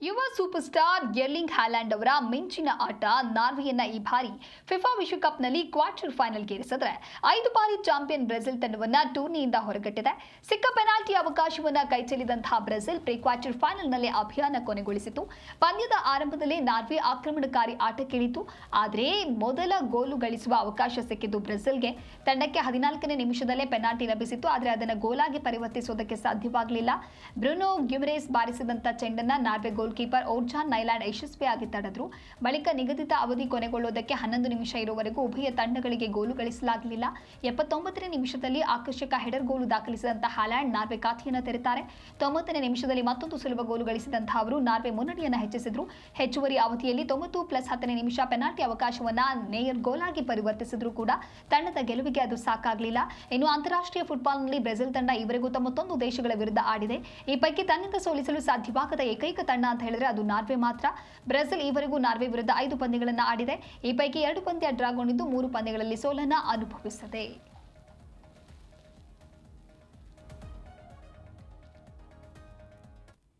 ಯುವ super star ಎರ್ಲಿಂಗ್ Holland ಅವರ ಮಿಂಚಿನ ಆಟ ನಾರ್ವೆಯನ್ನ ಈ ಬಾರಿ ಫಿಫಾ ವಿಶ್ವಕಪ್ನಲ್ಲಿ ಕ್ವಾರ್ಟರ್ ಫೈನಲ್ಗೇರಿಸಿದ್ರೆ 5 ಬಾರಿ ಚಾಂಪಿಯನ್ ಬ್ರೆಜಿಲ್ ತಂಡವನ್ನ ಟೂರ್ನಿಯಿಂದ ಹೊರಗಟ್ಟಿದೆ. ಸಿಕ್ಕ ಪೆನಾಲ್ಟಿ ಅವಕಾಶವನ್ನ ಕೈಚೆಲ್ಲಿದಂತಹ ಬ್ರೆಜಿಲ್ ಪ್ರೀ ಕ್ವಾರ್ಟರ್ ಫೈನಲ್ನಲ್ಲಿ ಅಭಿಯಾನ ಕೊನೆಗೊಳಿಸಿತು. ಪಂದ್ಯದ ಆರಂಭದಲ್ಲೇ ನಾರ್ವೆ ಆಕ್ರಮಣಕಾರಿ ಆಟಕ್ಕಿಳಿತು. ಆದರೆ ಮೊದಲ ಗೋಲು ಗಳಿಸುವ ಅವಕಾಶ ಸಿಕ್ಕಿದ್ದು ಬ್ರೆಜಿಲ್ಗೆ. ತಂಡಕ್ಕೆ 14ನೇ ನಿಮಿಷದಲ್ಲೇ ಪೆನಾಲ್ಟಿ ಲಭಿಸಿತ್ತು. ಆದರೆ ಅದನ್ನು ಗೋಲಾಗಿ ಪರಿವರ್ತಿಸುವುದಕ್ಕೆ ಸಾಧ್ಯವಾಗಲಿಲ್ಲ. ಬ್ರೂನೋ ಗ್ಯುಮರೇಸ್ ಬಾರಿಸಿದಂತ ಚೆಂಡನ್ನ ನಾರ್ವೆ ಗೋಲ್ ಕೀಪರ್ ಓರ್ಜಾನ್ ನೈಲ್ಯಾಂಡ್ ಯಶಸ್ವಿಯಾಗಿ ತಡೆದರು. ಬಳಿಕ ನಿಗದಿತ ಅವಧಿ ಕೊನೆಗೊಳ್ಳುವುದಕ್ಕೆ 11 ನಿಮಿಷ ಇರುವವರೆಗೂ ಉಭಯ ತಂಡಗಳಿಗೆ ಗೋಲು ಗಳಿಸಲಾಗಲಿಲ್ಲ. 79ನೇ ನಿಮಿಷದಲ್ಲಿ ಆಕರ್ಷಕ ಹೆಡರ್ ಗೋಲು ದಾಖಲಿಸಿದಂತಹ ಹ್ಯಾಲೆಂಡ್ ನಾರ್ವೆ ಖಾತೆಯನ್ನು ತೆರೆತಾರೆ. 90ನೇ ನಿಮಿಷದಲ್ಲಿ ಮತ್ತೊಂದು ಸುಲಭ ಗೋಲು ಗಳಿಸಿದಂತಹ ಅವರು ನಾರ್ವೆ ಮುನ್ನಡೆಯನ್ನು ಹೆಚ್ಚಿಸಿದರು. ಹೆಚ್ಚುವರಿ ಅವಧಿಯಲ್ಲಿ 90+10ನೇ ನಿಮಿಷ ಪೆನಾಲ್ಟಿ ಅವಕಾಶವನ್ನ ನೇಯರ್ ಗೋಲಾಗಿ ಪರಿವರ್ತಿಸಿದ್ರು ಕೂಡ ತಂಡದ ಗೆಲುವಿಗೆ ಅದು ಸಾಕಾಗಲಿಲ್ಲ. ಇನ್ನು ಅಂತಾರಾಷ್ಟ್ರೀಯ ಫುಟ್ಬಾಲ್ನಲ್ಲಿ ಬ್ರೆಜಿಲ್ ತಂಡ ಈವರೆಗೂ 91 ದೇಶಗಳ ವಿರುದ್ಧ ಆಡಿದೆ. ಈ ಪೈಕಿ ತನ್ನಿಂದ ಸೋಲಿಸಲು ಸಾಧ್ಯವಾಗದ ಏಕೈಕ ತಂಡ ಅಂತ ಹೇಳಿದ್ರೆ ಅದು ನಾರ್ವೆ ಮಾತ್ರ. ಬ್ರೆಜಿಲ್ ಈವರೆಗೂ ನಾರ್ವೆ ವಿರುದ್ಧ 5 ಪಂದ್ಯಗಳನ್ನು ಆಡಿದೆ. ಈ ಪೈಕಿ 2 ಪಂದ್ಯ ಡ್ರಾಗೊಂಡಿದ್ದು 3 ಪಂದ್ಯಗಳಲ್ಲಿ ಸೋಲನ್ನ ಅನುಭವಿಸಿದೆ.